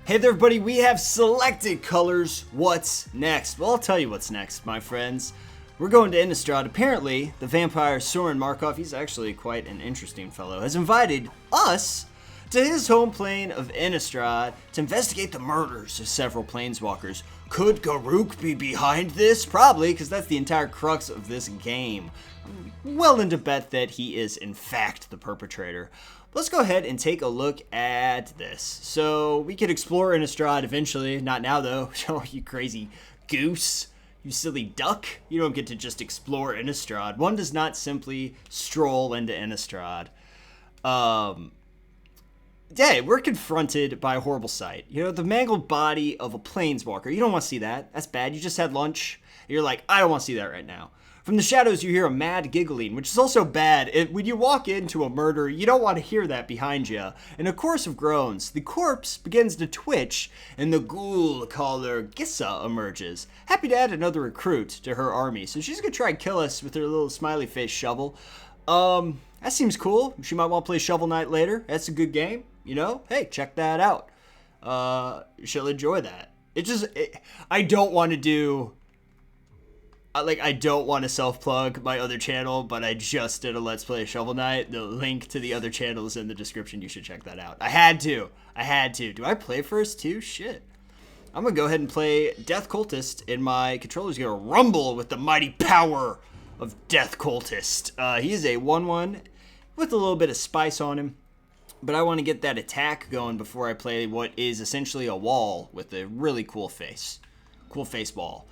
Hey there, everybody, we have selected colors. What's next? Well, I'll tell you what's next, my friends. We're going to Innistrad. Apparently, the vampire Soren Markov, he's actually quite an interesting fellow, has invited us to his home plane of Innistrad to investigate the murders of several planeswalkers. Could Garruk be behind this? Probably, because that's the entire crux of this game. I'm willing to bet that he is, in fact, the perpetrator. Let's go ahead and take a look at this. So we could explore Innistrad eventually. Not now, though. Oh, you crazy goose. You silly duck. You don't get to just explore Innistrad. One does not simply stroll into Innistrad. Yeah, we're confronted by a horrible sight. You know, the mangled body of a planeswalker. You don't want to see that. That's bad. You just had lunch. You're like, I don't want to see that right now. From the shadows, you hear a mad giggling, which is also bad. When you walk into a murder, you don't want to hear that behind you. In a chorus of groans, the corpse begins to twitch, and the ghoul caller Gissa emerges, happy to add another recruit to her army. So she's going to try and kill us with her little smiley face shovel. That seems cool. She might want to play Shovel Knight later. That's a good game, you know? Hey, check that out. She'll enjoy that. I don't want to do... I don't want to self-plug my other channel, but I just did a Let's Play Shovel Knight. The link to the other channel is in the description. You should check that out. I had to. Do I play first too? Shit. I'm going to go ahead and play Death Cultist, and my controller's going to rumble with the mighty power of Death Cultist. He is a 1/1 with a little bit of spice on him, but I want to get that attack going before I play what is essentially a wall with a really cool face. Cool face ball.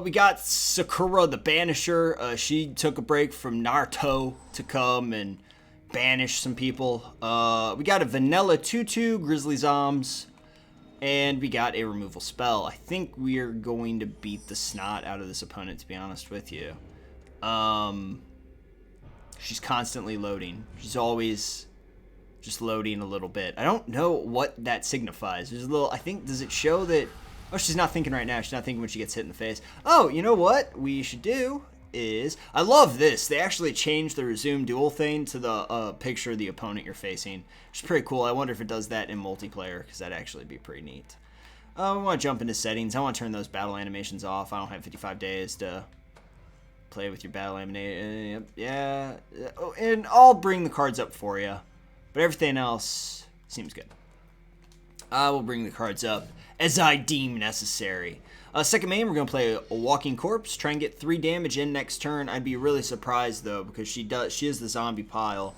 We got Sakura the Banisher. She took a break from Naruto to come and banish some people. We got a Vanilla 2/2 Grizzly Zombs. And we got a removal spell. I think we are going to beat the snot out of this opponent, to be honest with you. She's constantly loading. She's always just loading a little bit. I don't know what that signifies. There's a little, I think, does it show that... Oh, she's not thinking right now. She's not thinking when she gets hit in the face. Oh, you know what we should do is... I love this. They actually changed the resume duel thing to the picture of the opponent you're facing, which is pretty cool. I wonder if it does that in multiplayer, because that'd actually be pretty neat. We want to jump into settings. I want to turn those battle animations off. I don't have 55 days to play with your battle animation. Yeah. Oh, and I'll bring the cards up for you, but everything else seems good. I will bring the cards up as I deem necessary. Second main, we're going to play a Walking Corpse. Try and get 3 damage in next turn. I'd be really surprised, though, because she is the zombie pile.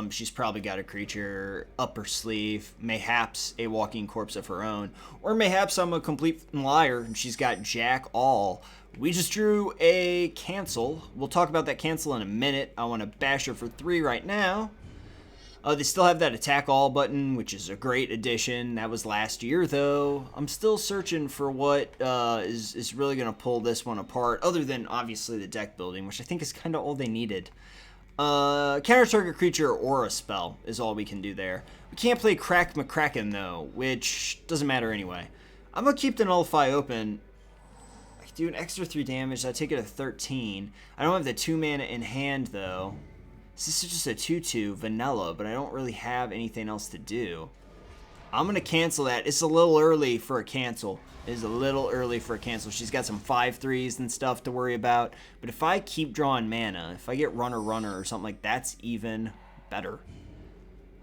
She's probably got a creature up her sleeve. Mayhaps a Walking Corpse of her own. Or mayhaps I'm a complete liar and she's got Jack All. We just drew a cancel. We'll talk about that cancel in a minute. I want to bash her for 3 right now. They still have that attack all button, which is a great addition. That was last year, though. I'm still searching for what is really going to pull this one apart, other than, obviously, the deck building, which I think is kind of all they needed. Counter target creature or aura spell is all we can do there. We can't play Crack McCracken, though, which doesn't matter anyway. I'm going to keep the Nullify open. I can do an extra 3 damage. I take it to 13. I don't have the 2 mana in hand, though. This is just a 2/2 vanilla, but I don't really have anything else to do. I'm going to cancel that. It's a little early for a cancel. She's got some 5/3s and stuff to worry about. But if I keep drawing mana, if I get runner or something like that's even better.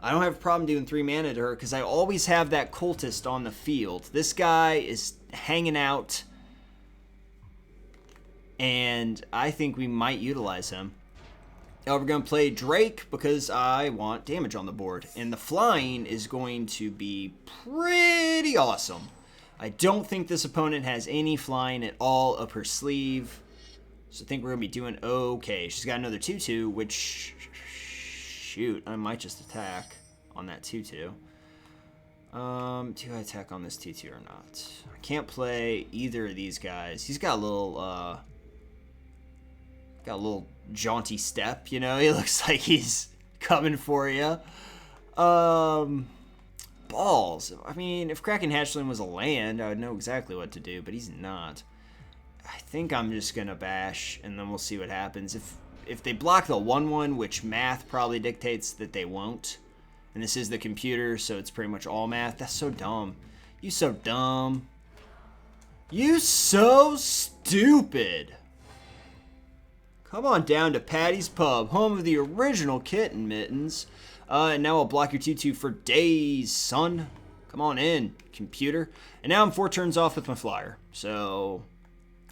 I don't have a problem doing 3 mana to her because I always have that cultist on the field. This guy is hanging out, and I think we might utilize him. We're going to play Drake because I want damage on the board. And the flying is going to be pretty awesome. I don't think this opponent has any flying at all up her sleeve. So I think we're going to be doing okay. She's got another 2/2, which... Shoot, I might just attack on that 2/2. Do I attack on this 2/2 or not? I can't play either of these guys. He's got a little... Got a little jaunty step, you know? He looks like he's coming for you. Balls. I mean, if Kraken Hatchling was a land, I would know exactly what to do, but he's not. I think I'm just going to bash, and then we'll see what happens. If they block the 1/1, which math probably dictates that they won't, and this is the computer, so it's pretty much all math, that's so dumb. You so dumb. You so stupid. Come on down to Patty's Pub, home of the original Kitten Mittens. And now I'll block your 2-2 for days, son. Come on in, computer. And now I'm 4 turns off with my flyer. So,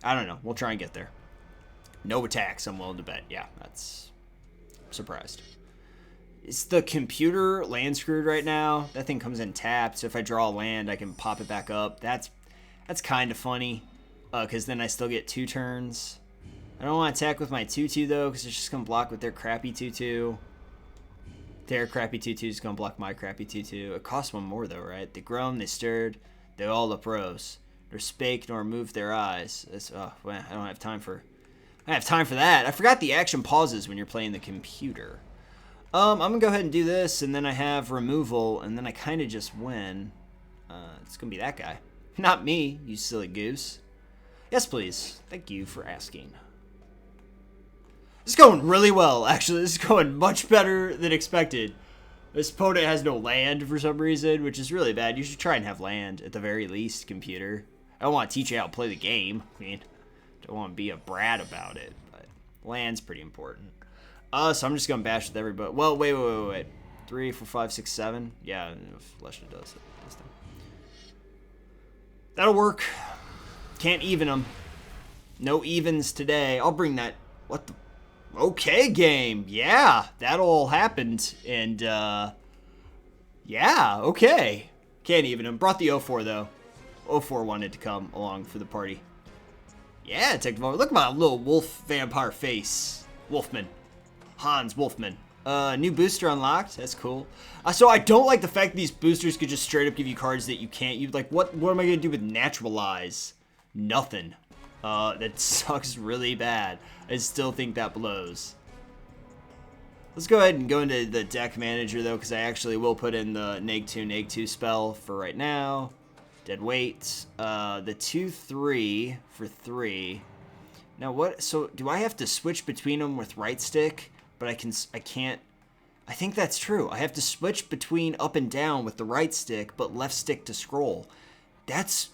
I don't know. We'll try and get there. No attacks, I'm willing to bet. Yeah, that's... I'm surprised. Is the computer land screwed right now? That thing comes in tapped, so if I draw a land, I can pop it back up. That's kind of funny, because then I still get 2 turns. I don't want to attack with my 2-2, though, because it's just going to block with their crappy 2-2. Their crappy 2-2 is going to block my crappy 2-2. It costs 1 more, though, right? They groan, they stirred, they all uprose. Nor spake, nor moved their eyes. Well, I don't have time for... I have time for that. I forgot the action pauses when you're playing the computer. I'm going to go ahead and do this, and then I have removal, and then I kind of just win. It's going to be that guy. Not me, you silly goose. Yes, please. Thank you for asking. This is going really well, actually. This is going much better than expected. This opponent has no land for some reason, which is really bad. You should try and have land at the very least, computer. I don't want to teach you how to play the game. I mean, don't want to be a brat about it, but land's pretty important. So I'm just going to bash with everybody. Well, wait. 3, 4, 5, 6, 7. Yeah, Flesha does it this time. That'll work. Can't even them. No evens today. I'll bring that. What the? Okay, game. Yeah, that all happened. And, yeah, okay. Can't even them. Brought the 0-4, though. 0-4 wanted to come along for the party. Yeah, take the look at my little wolf vampire face. Wolfman. Hans Wolfman. New booster unlocked. That's cool. So I don't like the fact that these boosters could just straight up give you cards that you can't use. Like, what am I going to do with Naturalize? Nothing. That sucks really bad. I still think that blows. Let's go ahead and go into the deck manager, though, because I actually will put in the neg 2 spell for right now. Dead weight. The 2-3 for 3. Now what? So do I have to switch between them with right stick? But I can't. I think that's true. I have to switch between up and down with the right stick, but left stick to scroll. That's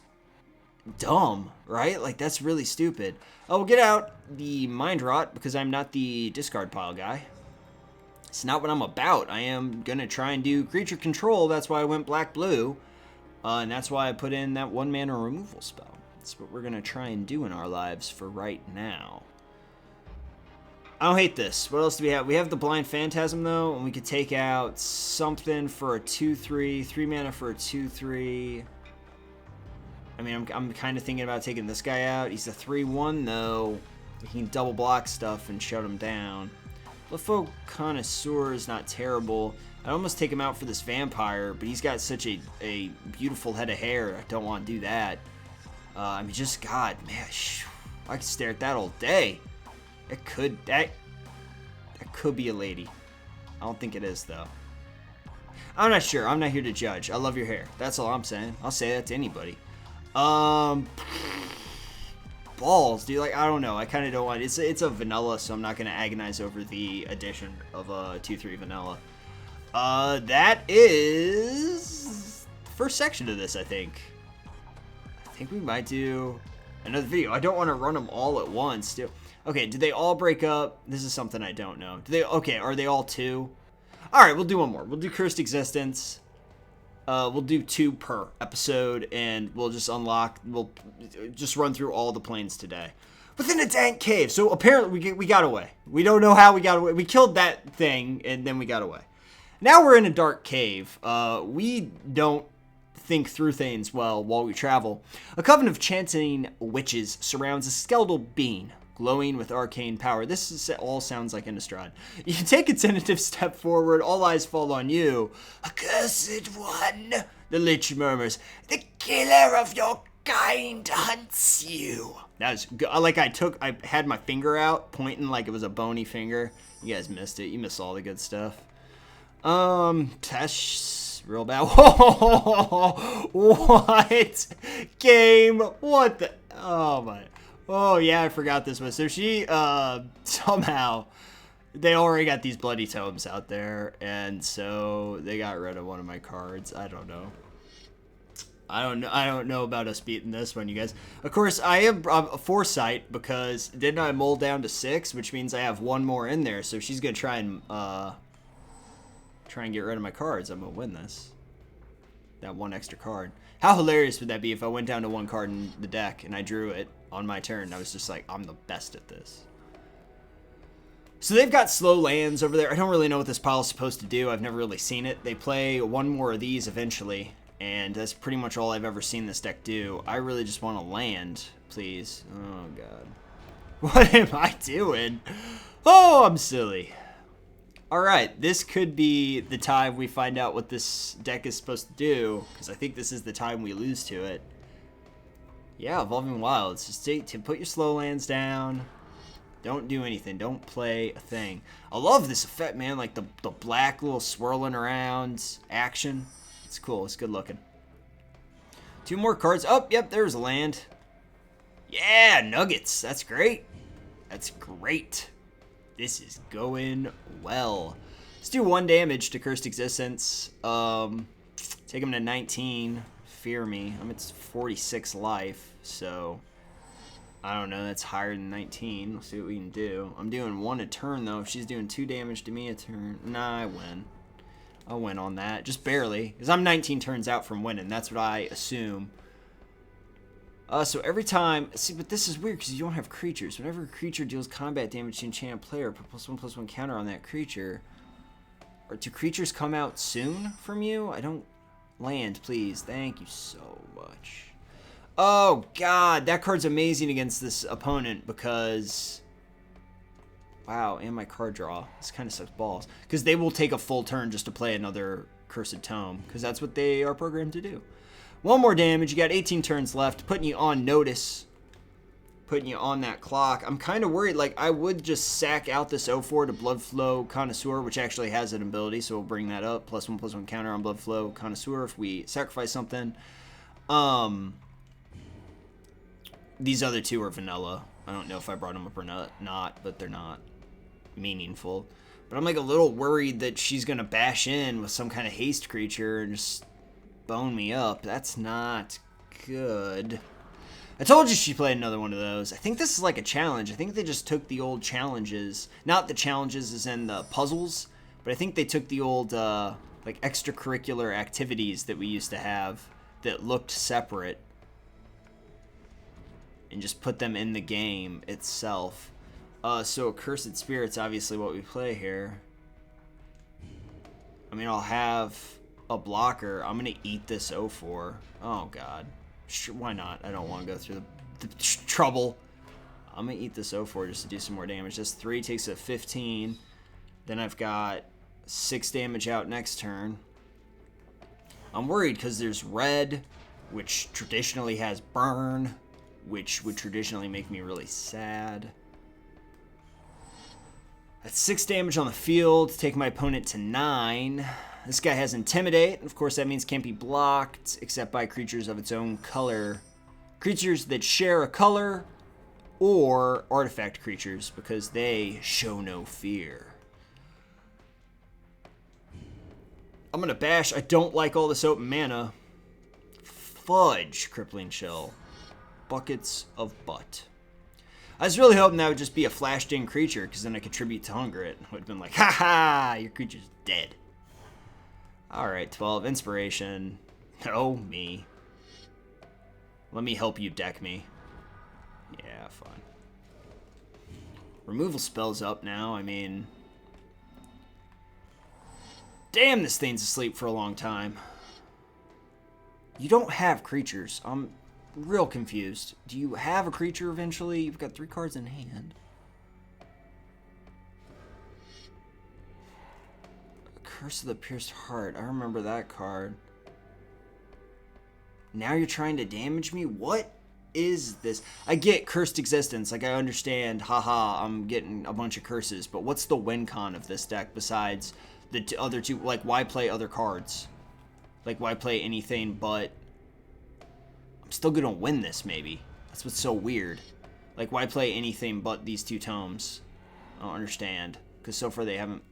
dumb, right? Like, that's really stupid. Oh, we'll get out the Mind Rot because I'm not the discard pile guy. It's not what I'm about. I am going to try and do creature control. That's why I went black-blue. And that's why I put in that 1-mana removal spell. That's what we're going to try and do in our lives for right now. I don't hate this. What else do we have? We have the Blind Phantasm, though, and we could take out something for a 2-3, 3 mana for a 2-3. I mean, I'm kind of thinking about taking this guy out. He's a 3-1, though. We can double block stuff and shut him down. Lefo Connoisseur is not terrible. I'd almost take him out for this vampire, but he's got such a beautiful head of hair. I don't want to do that. I mean, just God, man, I could stare at that all day. That could be a lady. I don't think it is, though. I'm not sure. I'm not here to judge. I love your hair. That's all I'm saying. I'll say that to anybody. Balls, dude. Like, I don't know. I kind of don't want it. It's a vanilla, so I'm not going to agonize over the addition of a 2-3 vanilla. That is the first section of this, I think. I think we might do another video. I don't want to run them all at once, too. Okay, did they all break up? This is something I don't know. Okay, are they all 2? Alright, we'll do one more. We'll do Cursed Existence. We'll do 2 per episode, and we'll just we'll just run through all the planes today. Within a dank cave. So apparently we got away. We don't know how we got away. We killed that thing, and then we got away. Now we're in a dark cave. We don't think through things well while we travel. A coven of chanting witches surrounds a skeletal being, glowing with arcane power. All sounds like Innistrad. You take a tentative step forward, all eyes fall on you. Accursed one, the Lich murmurs, the killer of your kind hunts you. That was good. I had my finger out, pointing like it was a bony finger. You guys missed it. You missed all the good stuff. That's real bad. What? Game? What the? Oh my. Oh, yeah, I forgot this one. So she, somehow, they already got these bloody tomes out there, and so they got rid of one of my cards. I don't know. I don't know about us beating this one, you guys. Of course, I am a foresight because didn't I mull down to 6, which means I have one more in there. So if she's gonna try and get rid of my cards, I'm gonna win this. That one extra card. How hilarious would that be if I went down to one card in the deck and I drew it on my turn? I was just like, I'm the best at this. So they've got slow lands over there. I don't really know what this pile is supposed to do. I've never really seen it. They play one more of these eventually. And that's pretty much all I've ever seen this deck do. I really just want to land, please. Oh, God. What am I doing? Oh, I'm silly. All right, this could be the time we find out what this deck is supposed to do, because I think this is the time we lose to it. Yeah, Evolving Wilds. Just to put your slow lands down. Don't do anything. Don't play a thing. I love this effect, man. Like the black little swirling around action. It's cool. It's good looking. 2 more cards. Oh, yep, there's a land. Yeah, Nuggets. That's great. That's great. This is going well. Let's do 1 damage to Cursed Existence. Take him to 19. Fear me. I'm at 46 life, so I don't know. That's higher than 19. Let's see what we can do. I'm doing 1 a turn, though. If she's doing 2 damage to me a turn, nah, I win. I'll win on that. Just barely. Because I'm 19 turns out from winning. That's what I assume. So every time... See, but this is weird because you don't have creatures. Whenever a creature deals combat damage to an enchanted player, put +1/+1 counter on that creature. Or do creatures come out soon from you? I don't... Land, please. Thank you so much. Oh, God. That card's amazing against this opponent because... Wow, and my card draw. This kind of sucks balls. Because they will take a full turn just to play another Cursed Tome. Because that's what they are programmed to do. 1 more damage. You got 18 turns left. Putting you on notice. Putting you on that clock. I'm kind of worried. Like, I would just sack out this 0-4 to Bloodflow Connoisseur, which actually has an ability. So we'll bring that up. +1/+1 counter on Bloodflow Connoisseur if we sacrifice something. These other 2 are vanilla. I don't know if I brought them up or not, but they're not meaningful. But I'm like a little worried that she's gonna bash in with some kind of haste creature and just bone me up. That's not good. I told you she played another one of those. I think this is like a challenge. I think they just took the old challenges, not the challenges as in the puzzles, but I think they took the old like extracurricular activities that we used to have that looked separate and just put them in the game itself. So Cursed Spirit's obviously what we play here. I mean, I'll have a blocker. I'm going to eat this 0-4. Oh, God. Sure, why not? I don't want to go through the trouble. I'm going to eat this 0-4 just to do some more damage. This 3 takes a 15. Then I've got 6 damage out next turn. I'm worried because there's red, which traditionally has burn, which would traditionally make me really sad. That's 6 damage on the field, take my opponent to 9. This guy has Intimidate. Of course, that means can't be blocked except by creatures of its own color. Creatures that share a color or artifact creatures because they show no fear. I'm going to bash. I don't like all this open mana. Fudge, Crippling Chill. Buckets of butt. I was really hoping that would just be a flashed-in creature, because then I contribute to hunger it. I would have been like, ha-ha, your creature's dead. Alright, 12. Inspiration. Oh, me. Let me help you deck me. Yeah, fine. Removal spell's up now. I mean... Damn, this thing's asleep for a long time. You don't have creatures. I'm real confused. Do you have a creature eventually? You've got 3 cards in hand. Curse of the Pierced Heart. I remember that card. Now you're trying to damage me? What is this? I get Cursed Existence. Like, I understand, haha, I'm getting a bunch of curses. But what's the win con of this deck besides the other 2? Like, why play other cards? Like, why play anything but... I'm still gonna win this, maybe. That's what's so weird. Like, why play anything but these 2 tomes? I don't understand. Because so far they haven't...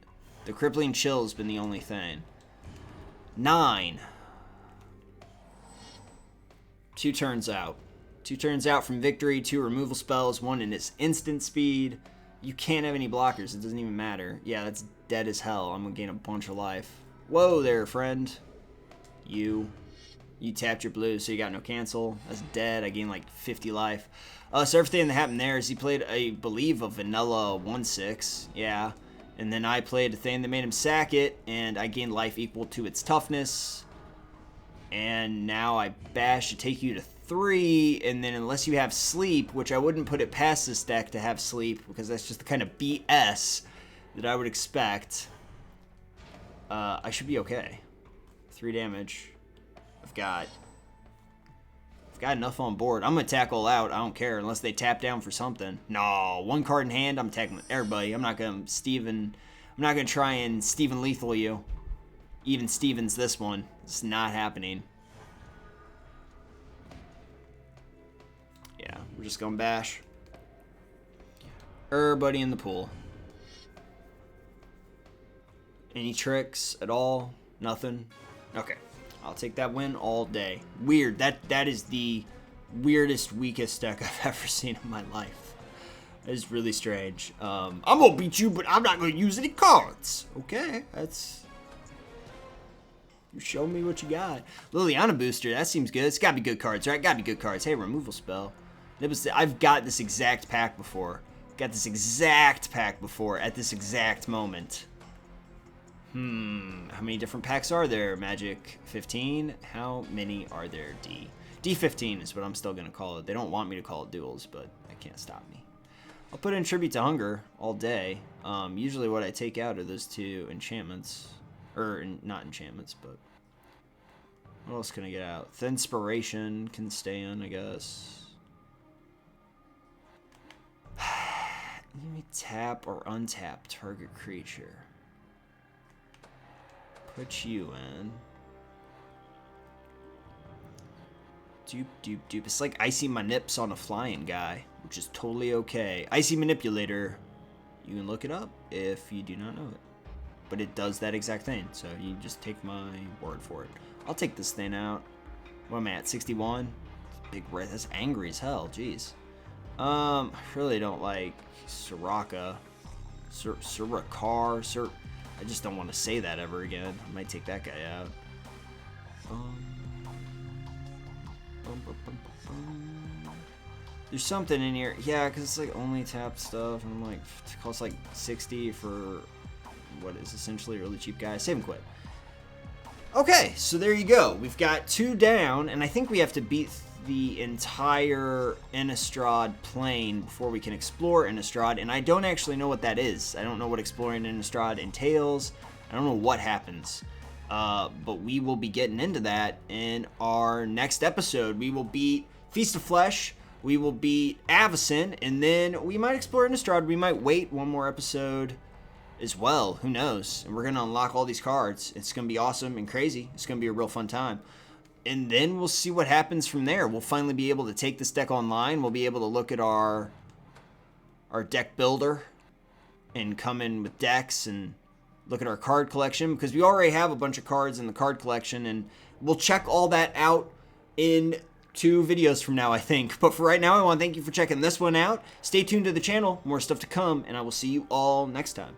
The Crippling Chill's been the only thing. 9. 2 turns out. 2 turns out from victory, 2 removal spells, 1 in its instant speed. You can't have any blockers. It doesn't even matter. Yeah, that's dead as hell. I'm going to gain a bunch of life. Whoa there, friend. You tapped your blue, so you got no cancel. That's dead. I gained like 50 life. So everything that happened there is he played, I believe, a vanilla 1/6. Yeah. And then I played a thing that made him sack it, and I gained life equal to its toughness. And now I bash to take you to 3, and then unless you have sleep, which I wouldn't put it past this deck to have sleep, because that's just the kind of BS that I would expect, I should be okay. 3 damage. I've got enough on board. I'm gonna tackle out. I don't care unless they tap down for something. No, 1 card in hand. I'm tackling everybody. I'm not gonna try and Steven lethal you. Even Stevens this one. It's not happening. Yeah, we're just gonna bash everybody in the pool. Any tricks at all? Nothing? Okay. I'll take that win all day. Weird. That is the weirdest, weakest deck I've ever seen in my life. That is really strange. I'm gonna beat you, but I'm not gonna use any cards. Okay, that's... You show me what you got. Liliana booster, that seems good. It's gotta be good cards, right? Gotta be good cards. Hey, removal spell. I've got this exact pack before. Got this exact pack before at this exact moment. How many different packs are there? Magic 15? How many are there, D? D15 is what I'm still going to call it. They don't want me to call it Duels, but that can't stop me. I'll put in Tribute to Hunger all day. Usually what I take out are those 2 enchantments. Or, not enchantments, but... What else can I get out? The Inspiration can stay in, I guess. You may tap or untap target creature. Put you in. Doop, doop, doop. It's like Icy Manips on a flying guy, which is totally okay. Icy Manipulator, you can look it up if you do not know it. But it does that exact thing, so you just take my word for it. I'll take this thing out. What am I at, 61? Big red, that's angry as hell, jeez. I really don't like Soraka. Surakar, I just don't want to say that ever again. I might take that guy out. There's something in here. Yeah, because it's like only tap stuff. And I'm like, it costs like 60 for what is essentially a really cheap guy. Save and quit. Okay, so there you go. We've got 2 down, and I think we have to beat the entire Innistrad plane before we can explore Innistrad, and I don't actually know what that is. I don't know what exploring Innistrad entails. I don't know what happens. But we will be getting into that in our next episode. We will beat Feast of Flesh, we will beat Avacyn, and then we might explore Innistrad. We might wait one more episode as well. Who knows? And we're going to unlock all these cards. It's going to be awesome and crazy. It's going to be a real fun time. And then we'll see what happens from there. We'll finally be able to take this deck online. We'll be able to look at our deck builder and come in with decks and look at our card collection, because we already have a bunch of cards in the card collection, and we'll check all that out in 2 videos from now, I think. But for right now, I want to thank you for checking this one out. Stay tuned to the channel. More stuff to come, and I will see you all next time.